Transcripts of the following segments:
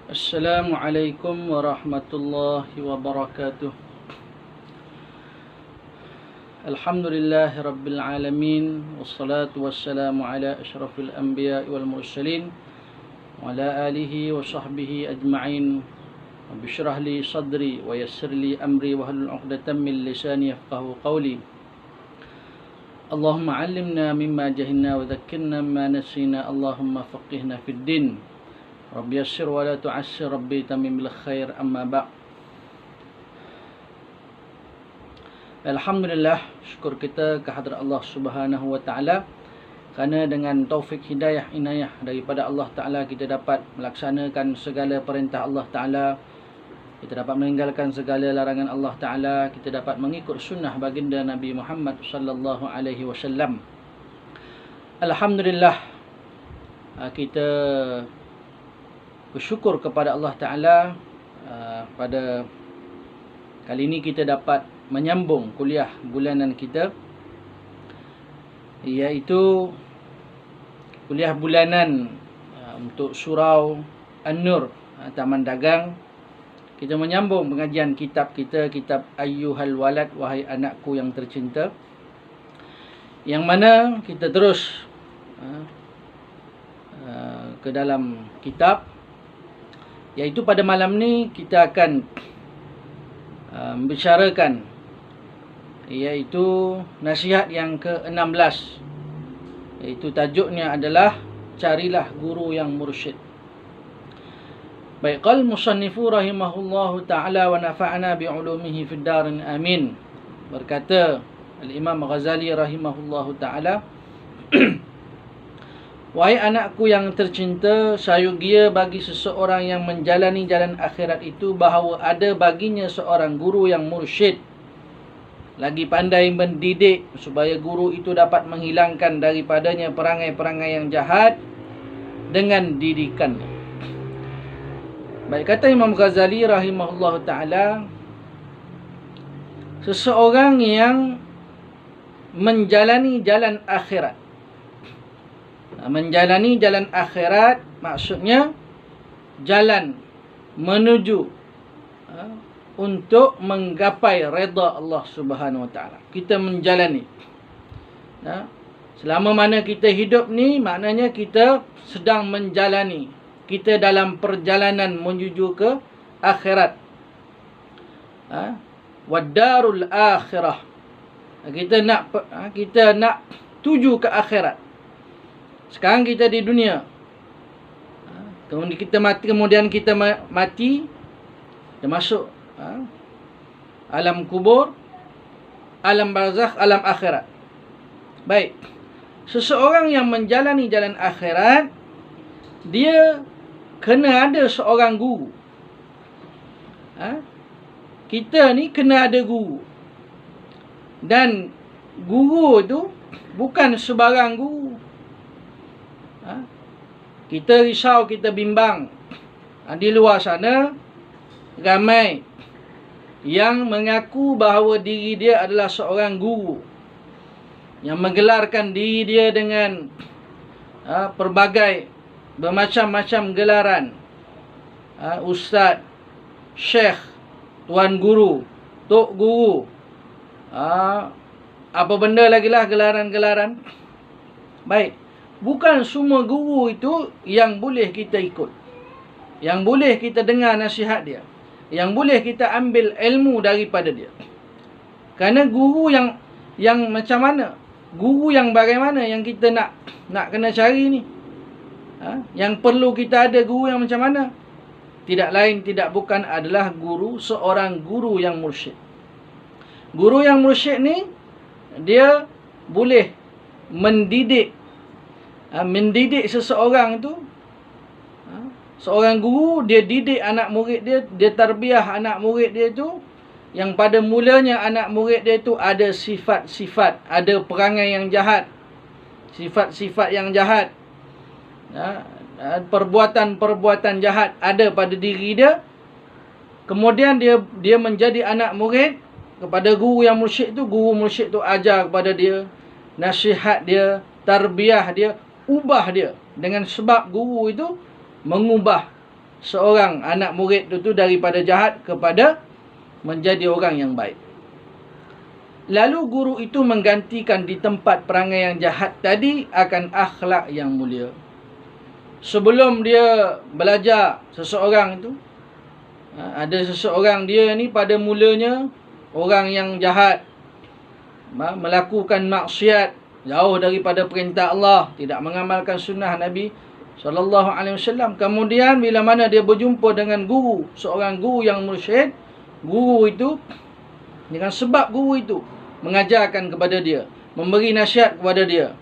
Assalamualaikum warahmatullahi wabarakatuh. Alhamdulillahi rabbil alamin, wassalatu wassalamu ala asyrafil anbiya wal mursalin wa ala alihi wa sahbihi ajma'in. Rabbi shrah li sadri wa yassir li amri wa hlul 'uqdatam min lisani yafqahu qawli. Allahumma 'allimna mimma jahilna wa dhakkirna mimma nasina. Allahumma faqihna fid din. Rabbi yassir wa la tu'assir, Rabbi tamim bil khair, amma ba'. Alhamdulillah, syukur kita kehadrat Allah Subhanahu wa taala kerana dengan taufik hidayah inayah daripada Allah Taala kita dapat melaksanakan segala perintah Allah Taala, kita dapat meninggalkan segala larangan Allah Taala, kita dapat mengikut sunnah baginda Nabi Muhammad sallallahu alaihi wasallam. Alhamdulillah, kita bersyukur kepada Allah Ta'ala pada kali ini kita dapat menyambung kuliah bulanan kita, iaitu kuliah bulanan untuk surau An-Nur, Taman Dagang. Kita menyambung pengajian kitab kita, kitab Ayyuhal Walad, Wahai Anakku yang Tercinta, yang mana kita terus ke dalam kitab, iaitu pada malam ni kita akan membicarakan iaitu nasihat yang ke-16, iaitu tajuknya adalah carilah guru yang mursyid. Baik, qal musannifu rahimahullahu ta'ala wa nafa'ana bi'ulumihi fid darin amin. Berkata Al-Imam Ghazali rahimahullahu ta'ala, wahai anakku yang tercinta, sayugia bagi seseorang yang menjalani jalan akhirat itu bahawa ada baginya seorang guru yang mursyid, lagi pandai mendidik supaya guru itu dapat menghilangkan daripadanya perangai-perangai yang jahat dengan didikannya. Baik, kata Imam Ghazali rahimahullah ta'ala, seseorang yang menjalani jalan akhirat, menjalani jalan akhirat maksudnya jalan menuju untuk menggapai redha Allah Subhanahu wa taala. Kita menjalani, selama mana kita hidup ni, maknanya kita sedang menjalani, kita dalam perjalanan menuju ke akhirat. Wadarul akhirah, kita nak tuju ke akhirat. Sekarang kita di dunia, kemudian kita mati, kita masuk alam kubur, alam barzakh, alam akhirat. Baik, seseorang yang menjalani jalan akhirat, dia kena ada seorang guru. Kita ni kena ada guru, dan guru tu bukan sebarang guru. Kita risau, kita bimbang, di luar sana ramai yang mengaku bahawa diri dia adalah seorang guru, yang menggelarkan diri dia dengan bermacam-macam gelaran, ustaz, syekh, tuan guru, tok guru, apa benda lagi lah gelaran-gelaran. Baik, bukan semua guru itu yang boleh kita ikut, yang boleh kita dengar nasihat dia, yang boleh kita ambil ilmu daripada dia. Kerana guru yang macam mana, guru yang bagaimana yang kita nak kena cari ni, yang perlu kita ada guru yang macam mana? Tidak lain tidak bukan adalah seorang guru yang mursyid. Guru yang mursyid ni, dia boleh mendidik seseorang tu. Seorang guru, dia didik anak murid dia, dia tarbiyah anak murid dia tu, yang pada mulanya anak murid dia tu ada sifat-sifat, ada perangai yang jahat, sifat-sifat yang jahat, perbuatan-perbuatan jahat ada pada diri dia. Kemudian dia menjadi anak murid kepada guru yang mursyid tu. Guru mursyid tu ajar kepada dia, nasihat dia, tarbiyah dia, ubah dia. Dengan sebab guru itu mengubah seorang anak murid itu daripada jahat kepada menjadi orang yang baik. Lalu guru itu menggantikan di tempat perangai yang jahat tadi akan akhlak yang mulia. Sebelum dia belajar seseorang itu, ada seseorang dia ni pada mulanya orang yang jahat, melakukan maksiat, jauh daripada perintah Allah, tidak mengamalkan sunnah Nabi SAW. Kemudian bila mana dia berjumpa dengan guru, seorang guru yang mursyid, guru itu dengan sebab guru itu mengajarkan kepada dia, memberi nasihat kepada dia,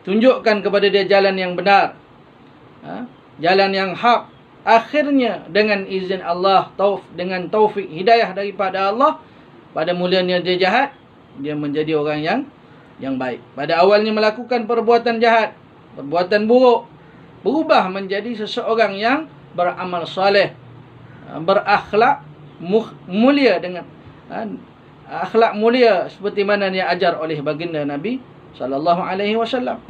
tunjukkan kepada dia jalan yang benar, jalan yang hak. Akhirnya dengan izin Allah, dengan taufik hidayah daripada Allah, pada mulanya dia jahat, dia menjadi orang yang baik. Pada awalnya melakukan perbuatan jahat, perbuatan buruk, berubah menjadi seseorang yang beramal soleh, berakhlak mulia, dengan akhlak mulia seperti mana yang ajar oleh baginda Nabi SAW.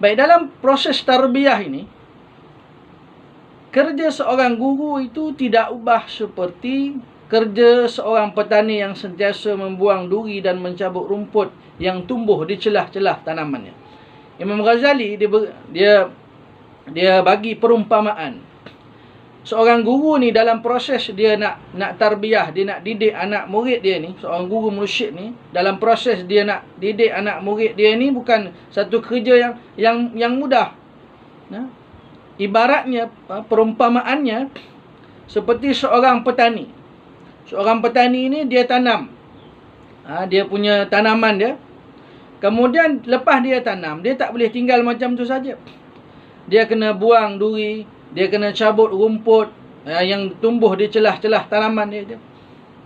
Baik, dalam proses tarbiyah ini, kerja seorang guru itu tidak ubah seperti kerja seorang petani yang sentiasa membuang duri dan mencabut rumput yang tumbuh di celah-celah tanamannya. Imam Ghazali dia bagi perumpamaan. Seorang guru ni dalam proses dia nak tarbiyah, dia nak didik anak murid dia ni, seorang guru mursyid ni, dalam proses dia nak didik anak murid dia ni bukan satu kerja yang mudah. Ibaratnya, perumpamaannya seperti seorang petani. Seorang petani ni dia tanam, dia punya tanaman dia. Kemudian lepas dia tanam, dia tak boleh tinggal macam tu saja. Dia kena buang duri, dia kena cabut rumput yang tumbuh di celah-celah tanaman dia.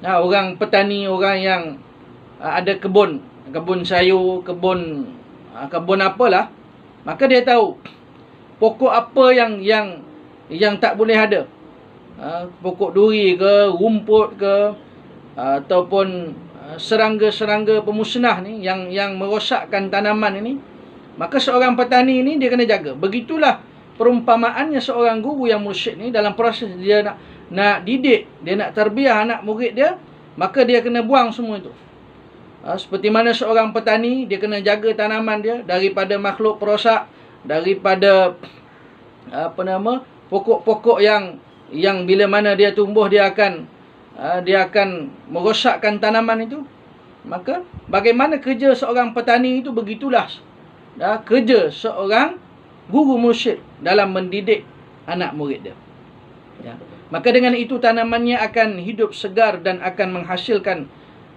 Orang petani, orang yang ada kebun sayur, kebun apalah, maka dia tahu pokok apa yang tak boleh ada. Pokok duri ke, rumput ke, ataupun serangga-serangga pemusnah ni yang merosakkan tanaman ini, maka seorang petani ni dia kena jaga. Begitulah perumpamaannya seorang guru yang mursyid ni dalam proses dia nak didik, dia nak tarbiyah anak murid dia, maka dia kena buang semua itu. Seperti mana seorang petani, dia kena jaga tanaman dia daripada makhluk perosak, daripada pokok-pokok yang bila mana dia tumbuh dia akan merosakkan tanaman itu. Maka bagaimana kerja seorang petani itu, begitulah kerja seorang guru mursyid dalam mendidik anak murid dia. Maka dengan itu tanamannya akan hidup segar dan akan menghasilkan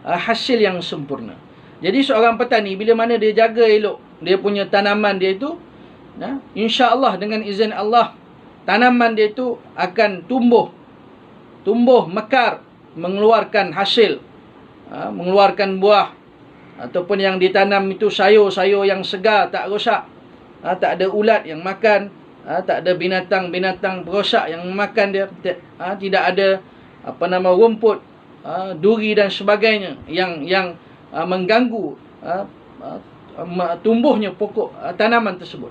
hasil yang sempurna. Jadi seorang petani bila mana dia jaga elok dia punya tanaman dia itu, insya-Allah dengan izin Allah, tanaman dia itu akan tumbuh mekar, mengeluarkan hasil, mengeluarkan buah, ataupun yang ditanam itu sayur-sayur yang segar, tak rosak, tak ada ulat yang makan, tak ada binatang-binatang perosak yang makan dia, tidak ada rumput, duri dan sebagainya yang mengganggu tumbuhnya pokok tanaman tersebut.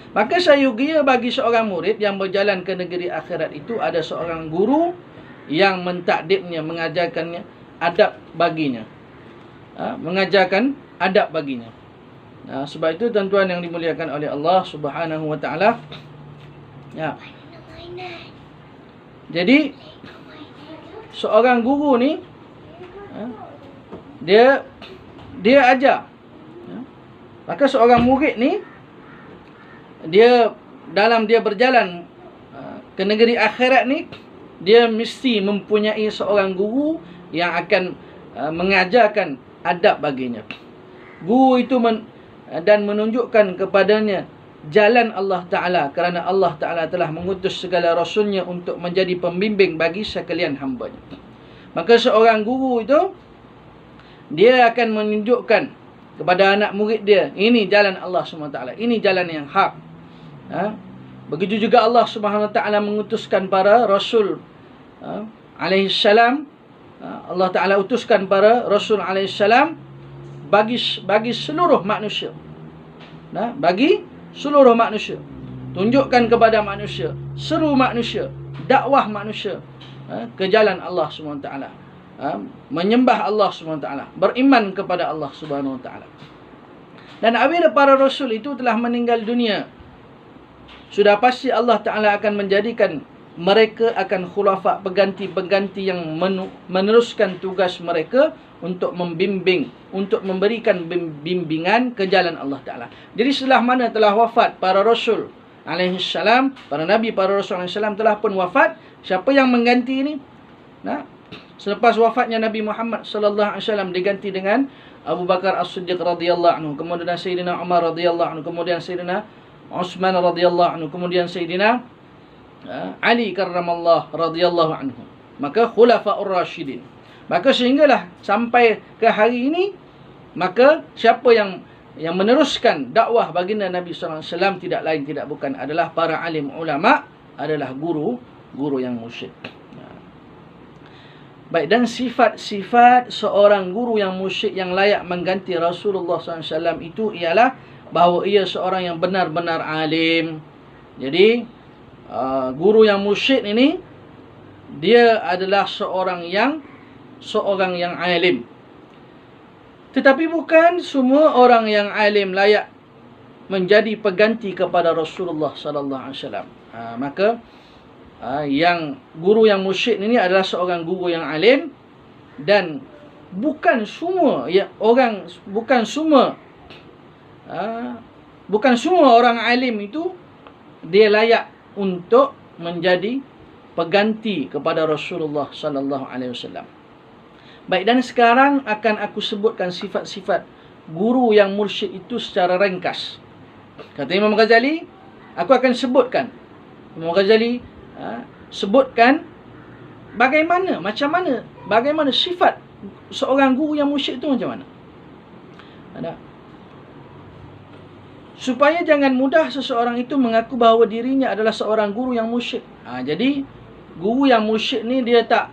Maka sayugia bagi seorang murid yang berjalan ke negeri akhirat itu ada seorang guru yang mentakdibnya, mengajarkannya adab baginya. Mengajarkan adab baginya. Sebab itu tuan-tuan yang dimuliakan oleh Allah Subhanahu wa taala. Jadi seorang guru ni dia ajar. Maka seorang murid ni dia berjalan ke negeri akhirat ni, dia mesti mempunyai seorang guru yang akan mengajarkan adab baginya. Guru itu dan menunjukkan kepadanya jalan Allah Ta'ala, kerana Allah Ta'ala telah mengutus segala rasulnya untuk menjadi pembimbing bagi sekalian hamba-Nya. Maka seorang guru itu dia akan menunjukkan kepada anak murid dia, ini jalan Allah SWT, ini jalan yang hak. Begitu juga Allah Subhanahu Wa Taala mengutuskan para rasul alaihi salam. Allah Taala utuskan para rasul alaihi salam bagi seluruh manusia. Bagi seluruh manusia. tunjukkan kepada manusia, seru manusia, dakwah manusia ke jalan Allah SWT, menyembah Allah SWT, beriman kepada Allah SWT. Dan apabila para rasul itu telah meninggal dunia, sudah pasti Allah Ta'ala akan menjadikan mereka akan khulafa, pengganti-pengganti yang meneruskan tugas mereka untuk membimbing, untuk memberikan bimbingan ke jalan Allah Ta'ala. Jadi setelah mana telah wafat para rasul alaihissalam, para nabi, para rasul alaihissalam telah pun wafat, siapa yang mengganti ini? Nah, selepas wafatnya Nabi Muhammad sallallahu alaihi wasallam diganti dengan Abu Bakar As-Siddiq radhiyallahu anhu, kemudian Sayyidina Umar radhiyallahu anhu, kemudian Sayyidina Utsman radhiyallahu anhu, kemudian Sayyidina Ali karramallahu radhiyallahu anhu. Maka khulafaur rasyidin. Maka sehinggalah sampai ke hari ini, maka siapa yang meneruskan dakwah baginda Nabi sallallahu alaihi wasallam tidak lain tidak bukan adalah para alim ulama, adalah guru yang mursyid. Baik, dan sifat-sifat seorang guru yang mursyid yang layak mengganti Rasulullah SAW itu ialah bahawa ia seorang yang benar-benar alim. Jadi guru yang mursyid ini, dia adalah seorang yang alim. Tetapi bukan semua orang yang alim layak menjadi pengganti kepada Rasulullah SAW. Maka yang guru yang mursyid ini adalah seorang guru yang alim, dan bukan semua orang alim itu dia layak untuk menjadi pengganti kepada Rasulullah sallallahu alaihi wasallam. Baik, dan sekarang akan aku sebutkan sifat-sifat guru yang mursyid itu secara ringkas. Kata Imam Ghazali, aku akan sebutkan. Imam Ghazali sebutkan bagaimana sifat seorang guru yang mursyid itu macam mana. Supaya jangan mudah seseorang itu mengaku bahawa dirinya adalah seorang guru yang mursyid. Jadi guru yang mursyid ni dia tak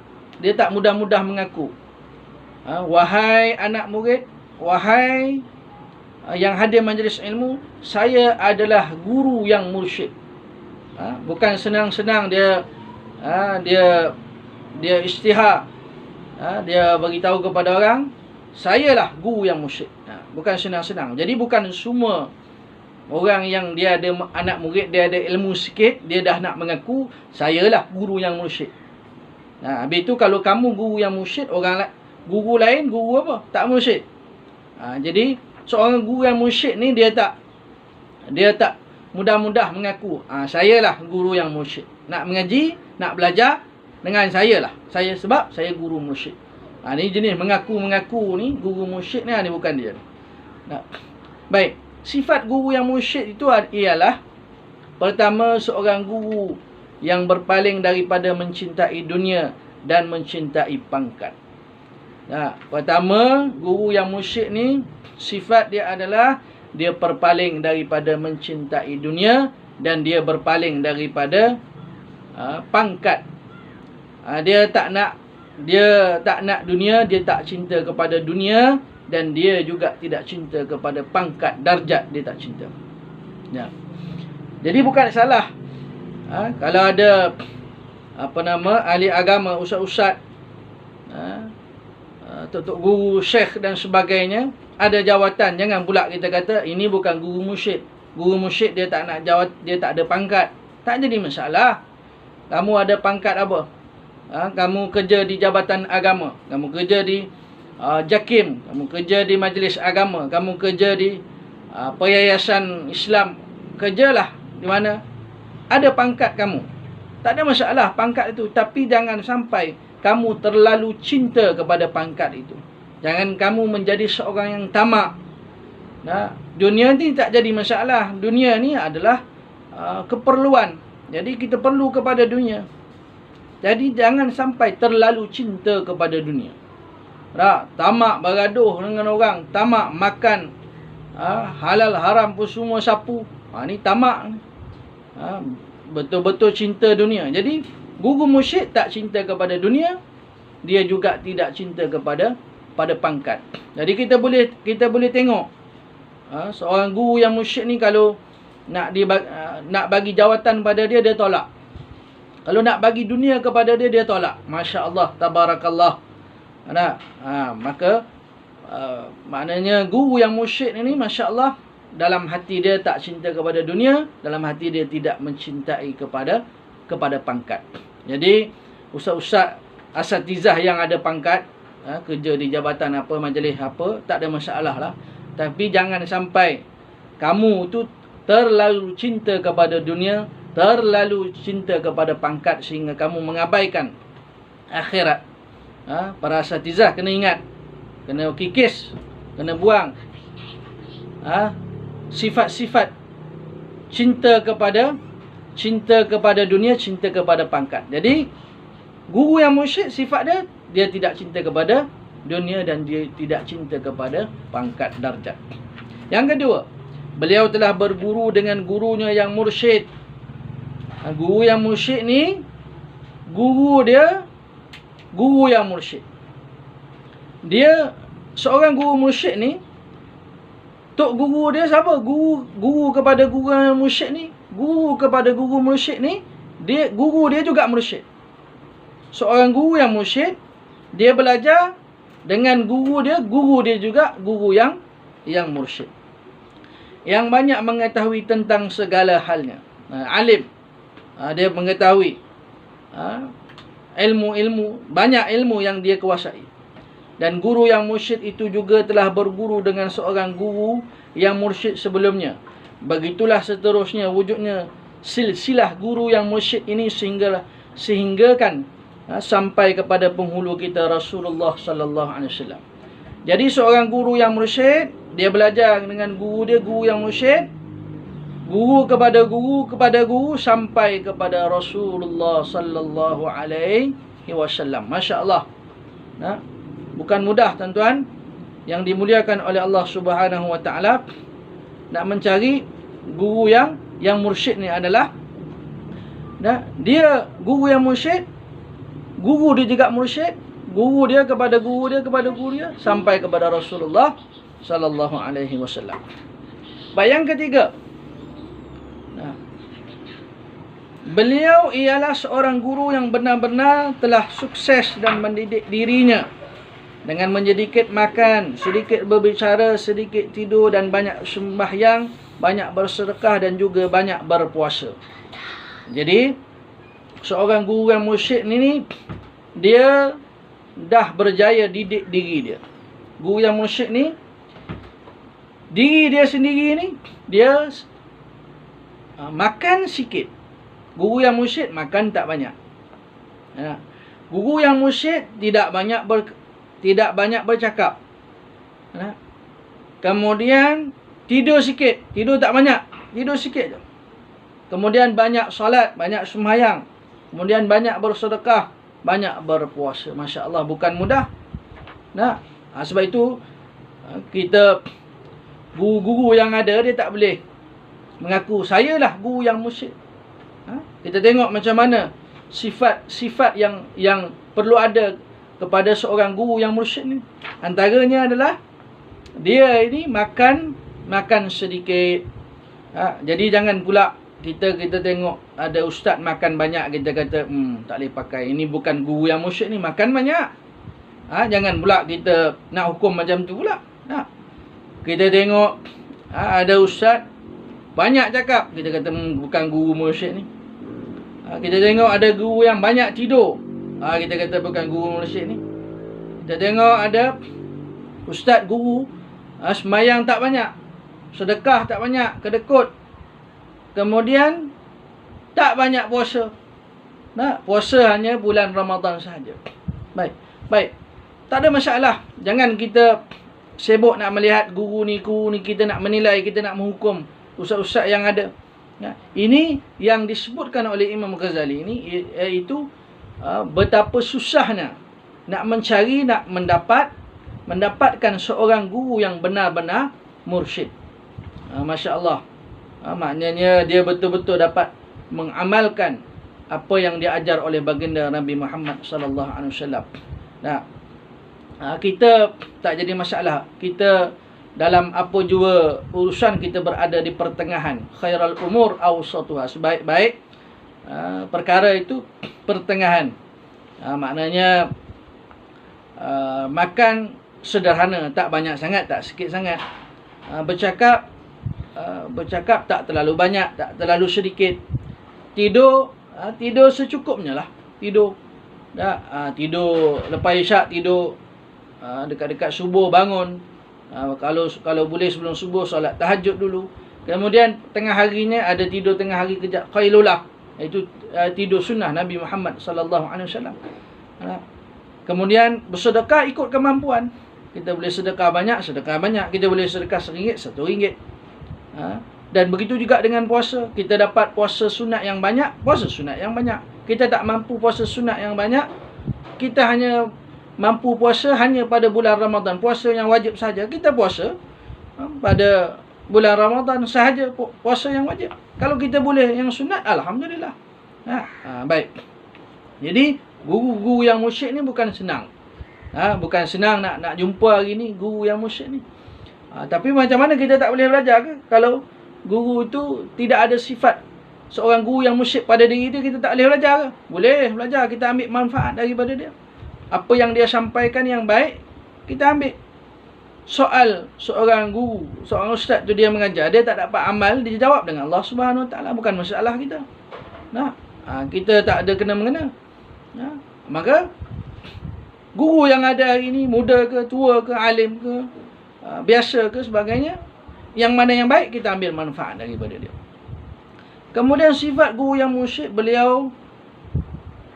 mudah-mudah mengaku. Wahai anak murid, wahai yang hadir majlis ilmu, saya adalah guru yang mursyid. Bukan senang-senang dia isytihar, dia bagi tahu kepada orang, sayalah guru yang mursyid. Bukan senang-senang. Jadi bukan semua orang yang dia ada anak murid, dia ada ilmu sikit, dia dah nak mengaku sayalah guru yang mursyid. Habis tu kalau kamu guru yang mursyid, guru lain guru apa? Tak mursyid. Jadi seorang guru yang mursyid ni dia tak mudah-mudah mengaku sayalah guru yang mursyid. Nak mengaji, nak belajar dengan sayalah. Sebab saya guru mursyid. Ni jenis mengaku-mengaku ni, guru mursyid ni bukan dia. Baik, sifat guru yang mursyid itu ialah, pertama, seorang guru yang berpaling daripada mencintai dunia dan mencintai pangkat. Pertama, guru yang mursyid ni sifat dia adalah dia berpaling daripada mencintai dunia dan dia berpaling daripada pangkat. Dia tak nak dunia, dia tak cinta kepada dunia, dan dia juga tidak cinta kepada pangkat, darjat dia tak cinta. Jadi bukan salah kalau ada ahli agama, ustaz-ustaz, tok guru, syekh dan sebagainya, ada jawatan. Jangan pula kita kata ini bukan guru mursyid. Guru mursyid dia tak nak jawat, dia tak ada pangkat. Tak jadi masalah. Kamu ada pangkat apa? Kamu kerja di jabatan agama, kamu kerja di JAKIM, kamu kerja di majlis agama, kamu kerja di peryayasan Islam, kerjalah di mana ada pangkat kamu. Tak ada masalah pangkat itu, tapi jangan sampai kamu terlalu cinta kepada pangkat itu. Jangan kamu menjadi seorang yang tamak. Dunia ni tak jadi masalah. Dunia ni adalah keperluan. Jadi kita perlu kepada dunia. Jadi jangan sampai terlalu cinta kepada dunia. Tamak bergaduh dengan orang, tamak makan halal haram pun semua sapu. Ni tamak. Betul-betul cinta dunia. Jadi guru mursyid tak cinta kepada dunia, dia juga tidak cinta kepada pangkat. Jadi kita boleh tengok seorang guru yang mursyid ni, kalau nak bagi jawatan pada dia, dia tolak. Kalau nak bagi dunia kepada dia, dia tolak. Masya Allah, tabarakallah. Maka maknanya guru yang musyrik ini, Masya Allah, dalam hati dia tak cinta kepada dunia, dalam hati dia tidak mencintai kepada pangkat. Jadi ustaz-ustaz asatizah yang ada pangkat, kerja di jabatan apa, majlis apa, tak ada masalah lah. Tapi jangan sampai kamu tu terlalu cinta kepada dunia, terlalu cinta kepada pangkat sehingga kamu mengabaikan akhirat. Para asatizah kena ingat, kena kikis, kena buang sifat-sifat cinta kepada dunia, cinta kepada pangkat. Jadi guru yang musyrik sifat dia tidak cinta kepada dunia dan dia tidak cinta kepada pangkat darjat. Yang kedua, beliau telah berguru dengan gurunya yang mursyid. Guru yang mursyid ni, guru yang mursyid. Dia seorang guru mursyid ni, tok guru dia siapa? Guru kepada guru yang mursyid ni, guru kepada guru mursyid ni, guru dia juga mursyid. Seorang guru yang mursyid, dia belajar dengan guru dia juga guru yang mursyid. Yang banyak mengetahui tentang segala halnya. Alim. Dia mengetahui ilmu-ilmu, banyak ilmu yang dia kuasai. Dan guru yang mursyid itu juga telah berguru dengan seorang guru yang mursyid sebelumnya. Begitulah seterusnya wujudnya silsilah guru yang mursyid ini sehinggakan sampai kepada penghulu kita Rasulullah sallallahu alaihi wasallam. Jadi seorang guru yang mursyid, dia belajar dengan guru yang mursyid, guru kepada guru sampai kepada Rasulullah sallallahu alaihi wasallam. Masya-Allah. Bukan mudah tuan-tuan yang dimuliakan oleh Allah Subhanahu wa taala, nak mencari guru yang mursyid ni adalah dia guru yang mursyid, guru dia juga mursyid, guru dia kepada guru dia sampai kepada Rasulullah sallallahu alaihi wasallam. Baik, yang ketiga, beliau ialah seorang guru yang benar-benar telah sukses dan mendidik dirinya dengan sedikit makan, sedikit berbicara, sedikit tidur dan banyak sembahyang, banyak bersedekah dan juga banyak berpuasa. Jadi seorang guru yang mursyid ni dia dah berjaya didik diri dia. Guru yang mursyid ni, diri dia sendiri ni, dia makan sikit. Guru yang mursyid makan tak banyak. Guru yang mursyid tidak banyak bercakap. Kemudian tidur sikit, tidur tak banyak, tidur sikit je. Kemudian banyak solat, banyak sembahyang. Kemudian banyak bersedekah, banyak berpuasa. Masya Allah, bukan mudah. Sebab itu kita guru-guru yang ada, dia tak boleh mengaku saya lah guru yang mursyid. Kita tengok macam mana sifat-sifat yang perlu ada kepada seorang guru yang mursyid ni. Antaranya adalah dia ini makan sedikit. Jadi jangan pula kita tengok ada ustaz makan banyak, kita kata tak boleh pakai, ini bukan guru yang mursyid ni, makan banyak. Jangan pula kita nak hukum macam tu pula. Kita tengok ada ustaz banyak cakap, kita kata bukan guru mursyid ni. Kita tengok ada guru yang banyak tidur, kita kata bukan guru mursyid ni. Kita tengok ada ustaz guru sembahyang tak banyak, sedekah tak banyak, kedekut, kemudian tak banyak puasa. Puasa hanya bulan Ramadan sahaja. Baik. Tak ada masalah. Jangan kita sibuk nak melihat guru ni, kita nak menilai, kita nak menghukum ustaz-ustaz yang ada. Ini yang disebutkan oleh Imam Ghazali ini, iaitu betapa susahnya nak mencari, nak mendapatkan seorang guru yang benar-benar mursyid. Masya Allah. Maknanya dia betul-betul dapat mengamalkan apa yang diajar oleh baginda Nabi Muhammad sallallahu alaihi wasallam. Kita tak jadi masalah. Kita dalam apa jua urusan kita berada di pertengahan. Khairal umur awsatuha, sebaik-baik perkara itu pertengahan. Maknanya makan sederhana, tak banyak sangat, tak sikit sangat. Bercakap tak terlalu banyak, tak terlalu sedikit. Tidur secukupnya lah. Tidur lepas isyak, tidur dekat-dekat subuh bangun. Kalau boleh sebelum subuh solat tahajud dulu. Kemudian tengah harinya ada tidur tengah hari kejap, qailulah, itu tidur sunnah Nabi Muhammad sallallahu alaihi wasallam. Kemudian bersedekah ikut kemampuan. Kita boleh sedekah banyak. Kita boleh sedekah RM1, RM1. Dan begitu juga dengan puasa. Kita dapat puasa sunat yang banyak, puasa sunat yang banyak. Kita tak mampu puasa sunat yang banyak, kita hanya mampu puasa hanya pada bulan Ramadan. Puasa yang wajib saja, kita puasa pada bulan Ramadan sahaja, puasa yang wajib. Kalau kita boleh yang sunat, alhamdulillah. Baik. Jadi guru-guru yang musyrik ni bukan senang. Bukan senang nak jumpa hari ni guru yang musyrik ni. Tapi macam mana kita tak boleh belajar ke? Kalau guru itu tidak ada sifat seorang guru yang musyrik pada diri dia, kita tak boleh belajar ke? Boleh belajar, kita ambil manfaat daripada dia. Apa yang dia sampaikan yang baik, kita ambil. Soal seorang guru, seorang ustaz tu dia mengajar, dia tak dapat amal, dia jawab dengan Allah Subhanahu Wa Taala, bukan masalah kita. Kita tak ada kena-mengena. Maka guru yang ada hari ni, muda ke, tua ke, alim ke, biasa ke, sebagainya, yang mana yang baik, kita ambil manfaat daripada dia. Kemudian sifat guru yang musyrik, beliau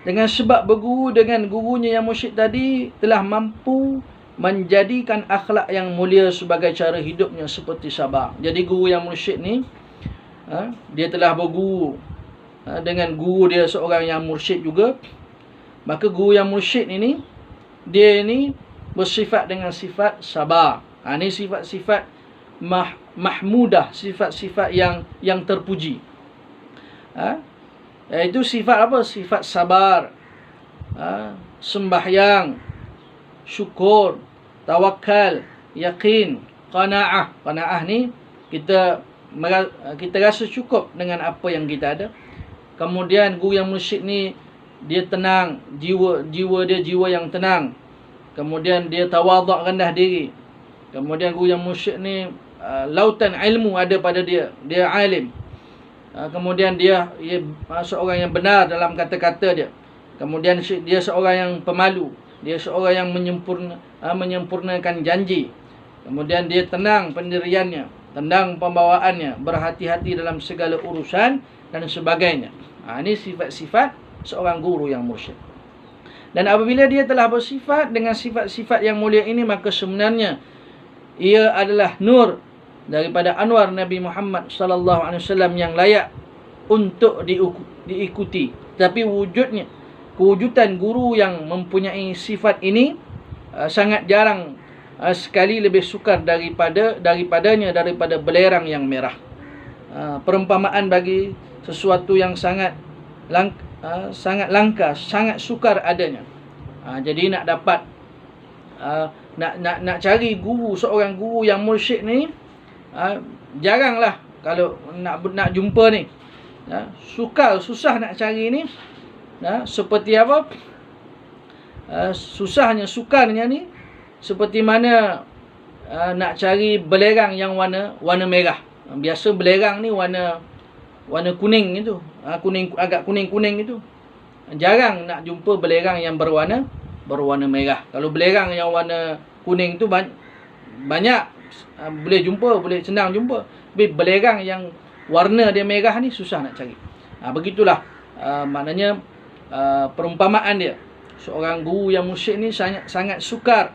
dengan sebab berguru dengan gurunya yang musyrik tadi, telah mampu menjadikan akhlak yang mulia sebagai cara hidupnya seperti sabar. Jadi guru yang musyrik ni, dia telah berguru dengan guru dia seorang yang mursyid juga. Maka guru yang mursyid ini, dia ini bersifat dengan sifat sabar. Ini sifat-sifat mahmudah, sifat-sifat yang terpuji. Iaitu sifat apa? Sifat sabar, sembahyang, syukur, tawakal, yakin, qanaah. Qanaah ni kita rasa cukup dengan apa yang kita ada. Kemudian guru yang musyrik ni, dia tenang, jiwa dia jiwa yang tenang. Kemudian dia tawaduk, rendah diri. Kemudian guru yang musyrik ni lautan ilmu ada pada dia, dia alim. Kemudian dia seorang yang benar dalam kata-kata dia. Kemudian dia seorang yang pemalu, dia seorang yang menyempurnakan janji. Kemudian dia tenang pendiriannya, tenang pembawaannya, berhati-hati dalam segala urusan dan sebagainya. Ini sifat-sifat seorang guru yang mursyid. Dan apabila dia telah bersifat dengan sifat-sifat yang mulia ini, maka sebenarnya ia adalah nur daripada anwar Nabi Muhammad sallallahu alaihi wasallam yang layak untuk diikuti. Tapi kewujudan guru yang mempunyai sifat ini sangat jarang sekali, lebih sukar daripada belerang yang merah. Perumpamaan bagi sesuatu yang sangat langka, sangat sukar adanya. Jadi nak dapat nak cari guru, seorang guru yang mursyid ni, jaranglah kalau nak jumpa ni. Susah nak cari ni. Seperti apa? Sukarnya ni seperti mana nak cari belerang yang warna merah. Biasa belerang ni warna kuning itu, agak kuning itu. Jarang nak jumpa belerang yang berwarna merah. Kalau belerang yang warna kuning tu banyak, boleh jumpa, boleh senang jumpa. Tapi belerang yang warna dia merah ni susah nak cari. Begitulah maknanya perumpamaan dia. Seorang guru yang musyrik ni sangat sukar,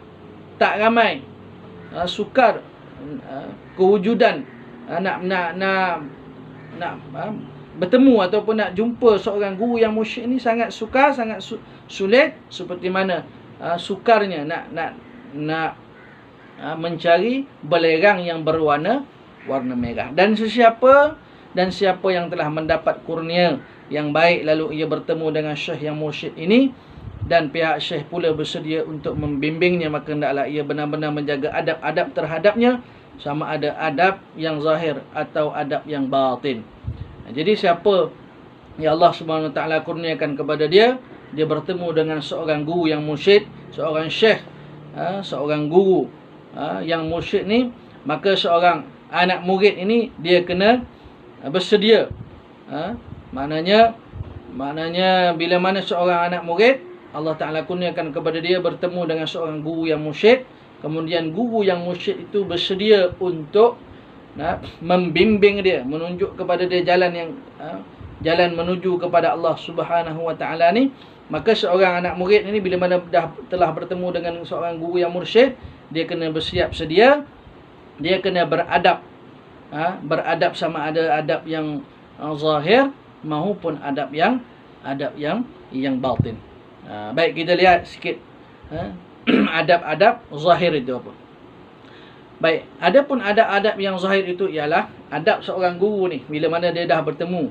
tak ramai. Sukar kewujudan nak bertemu ataupun nak jumpa seorang guru yang musyrik ni sangat sukar, sangat sulit. Seperti mana sukarnya nak mencari belerang yang berwarna merah. Dan siapa yang telah mendapat kurnia yang baik, lalu ia bertemu dengan syekh yang mursyid ini, dan pihak syekh pula bersedia untuk membimbingnya, maka hendaklah ia benar-benar menjaga adab-adab terhadapnya sama ada adab yang zahir atau adab yang batin. Jadi siapa yang Allah Subhanahu Wa Taala kurniakan kepada dia bertemu dengan seorang guru yang mursyid, seorang syekh, seorang guru yang mursyid ni, maka seorang anak murid ini dia kena bersedia. Maknanya bila mana seorang anak murid Allah Ta'ala kurniakan kepada dia bertemu dengan seorang guru yang mursyid, kemudian guru yang mursyid itu bersedia untuk membimbing dia, menunjuk kepada dia jalan menuju kepada Allah Subhanahu Wa Ta'ala ni, maka seorang anak murid ini bila mana telah bertemu dengan seorang guru yang mursyid, dia kena bersiap sedia, dia kena beradab. Beradab sama ada adab yang zahir maupun adab yang batin. Baik, kita lihat sikit adab-adab zahir itu apa. Baik, adapun adab-adab yang zahir itu ialah adab seorang guru ni bila mana dia dah bertemu,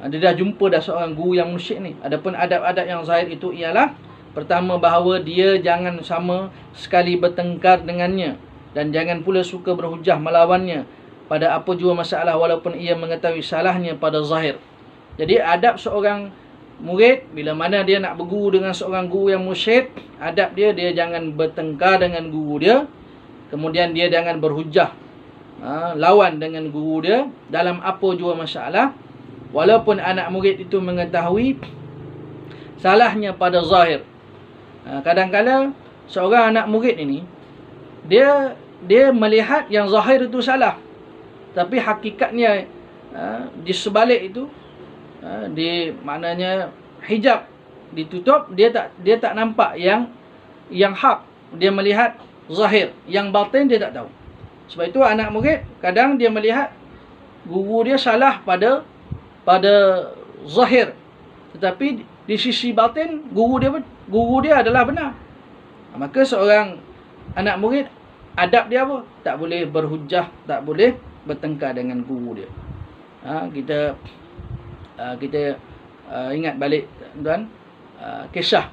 dia dah jumpa dah seorang guru yang mursyid ni. Adapun adab-adab yang zahir itu ialah pertama, bahawa dia jangan sama sekali bertengkar dengannya dan jangan pula suka berhujah melawannya pada apa jua masalah walaupun ia mengetahui salahnya pada zahir. Jadi adab seorang murid bila mana dia nak berguru dengan seorang guru yang mursyid, adab dia jangan bertengkar dengan guru dia, kemudian dia jangan berhujah lawan dengan guru dia dalam apa jua masalah walaupun anak murid itu mengetahui salahnya pada zahir. Kadang-kadang seorang anak murid ini dia melihat yang zahir itu salah, tapi hakikatnya di sebalik itu maknanya hijab ditutup, dia tak nampak yang hak. Dia melihat zahir, yang batin dia tak tahu. Sebab itu anak murid kadang dia melihat guru dia salah pada zahir, tetapi di sisi batin guru dia adalah benar. Maka seorang anak murid adab dia apa? Tak boleh berhujah, tak boleh bertengkar dengan guru dia. Kita ingat balik tuan, kisah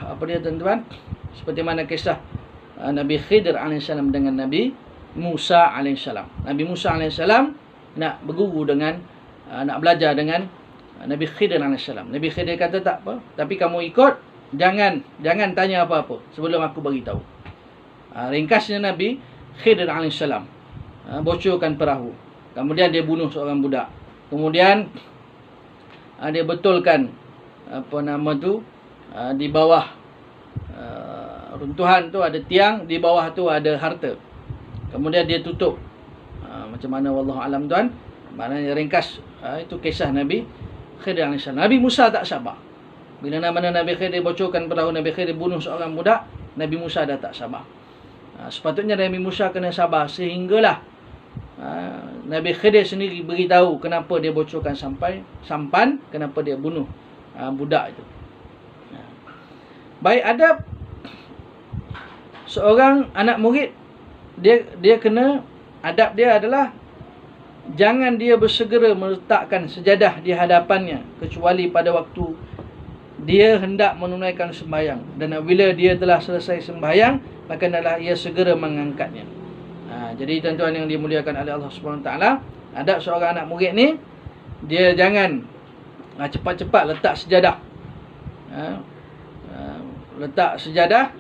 apa dia tuan-tuan, seperti mana kisah Nabi Khidir AS dengan Nabi Musa AS. Nabi Musa AS nak berguru dengan nak belajar dengan Nabi Khidir AS. Nabi Khidir kata tak apa, tapi kamu ikut, jangan tanya apa-apa sebelum aku bagi tahu. Ringkasnya Nabi Khidir AS bocorkan perahu, kemudian dia bunuh seorang budak, kemudian dia betulkan di bawah runtuhan tu ada tiang, di bawah tu ada harta, kemudian dia tutup. Macam mana wallahu alam tuan, maknanya ringkas itu kisah Nabi Khidir AS. Nabi Musa tak sabar. Bila mana Nabi Khidir bocorkan perahu, Nabi Khidir bunuh seorang budak, Nabi Musa dah tak sabar. Sepatutnya Nabi Musa kena sabar sehinggalah Nabi Khidir sendiri beritahu kenapa dia bocorkan sampan, kenapa dia bunuh budak itu. Baik, adab seorang anak murid, dia kena, adab dia adalah jangan dia bersegera meletakkan sejadah di hadapannya kecuali pada waktu dia hendak menunaikan sembahyang, dan bila dia telah selesai sembahyang maka hendaklah ia segera mengangkatnya. Jadi tuan-tuan yang dimuliakan oleh Allah Subhanahu Wa Taala, adab seorang anak murid ni, dia jangan cepat-cepat letak sejadah. Letak sejadah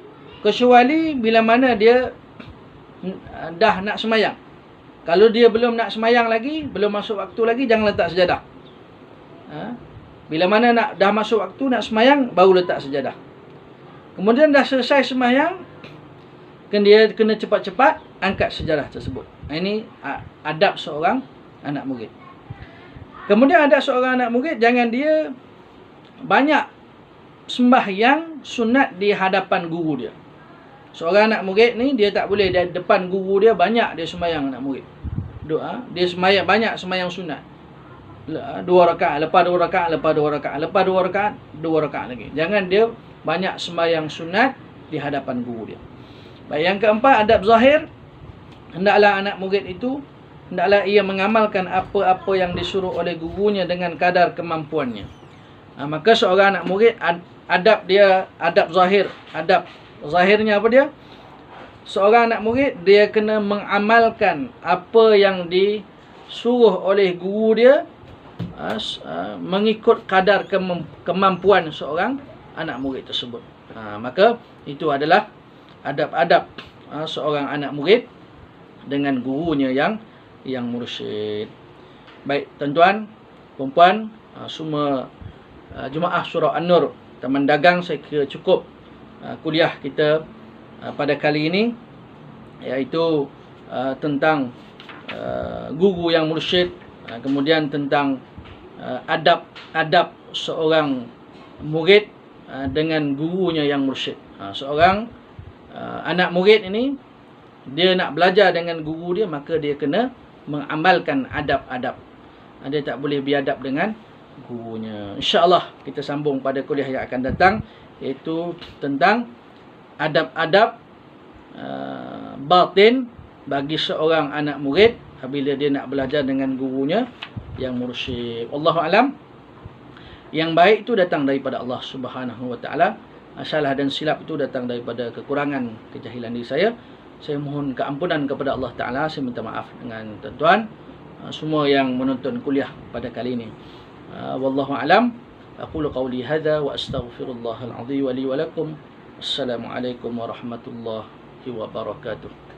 kecuali bila mana dia dah nak sembahyang. Kalau dia belum nak sembahyang lagi, belum masuk waktu lagi, jangan letak sejadah. Bila mana dah masuk waktu nak sembahyang, baru letak sejadah. Kemudian dah selesai sembahyang, dia kena cepat-cepat angkat sejadah tersebut. Ini adab seorang anak murid. Kemudian adab seorang anak murid, jangan dia banyak sembahyang sunat di hadapan guru dia. Seorang anak murid ni dia tak boleh di depan guru dia banyak dia sembahyang anak murid. Dia sembahyang banyak, sembahyang sunat. 2 rakaat, lepas 2 rakaat, lepas 2 rakaat, lepas 2 rakaat, 2 rakaat lagi. Jangan dia banyak sembahyang sunat di hadapan guru dia. Baik, yang keempat, adab zahir. Hendaklah anak murid itu, hendaklah ia mengamalkan apa-apa yang disuruh oleh gurunya dengan kadar kemampuannya. Maka seorang anak murid, adab dia, adab zahir. Adab zahirnya apa dia? seorang anak murid dia kena mengamalkan apa yang disuruh oleh guru dia, mengikut kadar kemampuan seorang anak murid tersebut. Maka itu adalah adab-adab seorang anak murid dengan gurunya yang mursyid. Baik, tuan-tuan, puan-puan, semua jemaah surah An-Nur, Taman Dagang, saya kira cukup kuliah kita pada kali ini, iaitu tentang guru yang mursyid, kemudian tentang adab-adab seorang murid dengan gurunya yang mursyid. Seorang anak murid ini, dia nak belajar dengan guru dia, maka dia kena mengamalkan adab-adab. Dia tak boleh biadab dengan gurunya. InsyaAllah kita sambung pada kuliah yang akan datang, iaitu tentang adab-adab batin bagi seorang anak murid apabila dia nak belajar dengan gurunya yang mursyid. Wallahu alam. Yang baik itu datang daripada Allah Subhanahu wa taala. Salah dan silap itu datang daripada kekurangan, kejahilan diri saya. Saya mohon keampunan kepada Allah Taala. Saya minta maaf dengan tuan-tuan semua yang menonton kuliah pada kali ini. Wallahu alam. Aqulu qawli hadza wa astaghfirullahal azim wa li wa lakum. Assalamualaikum warahmatullahi wabarakatuh.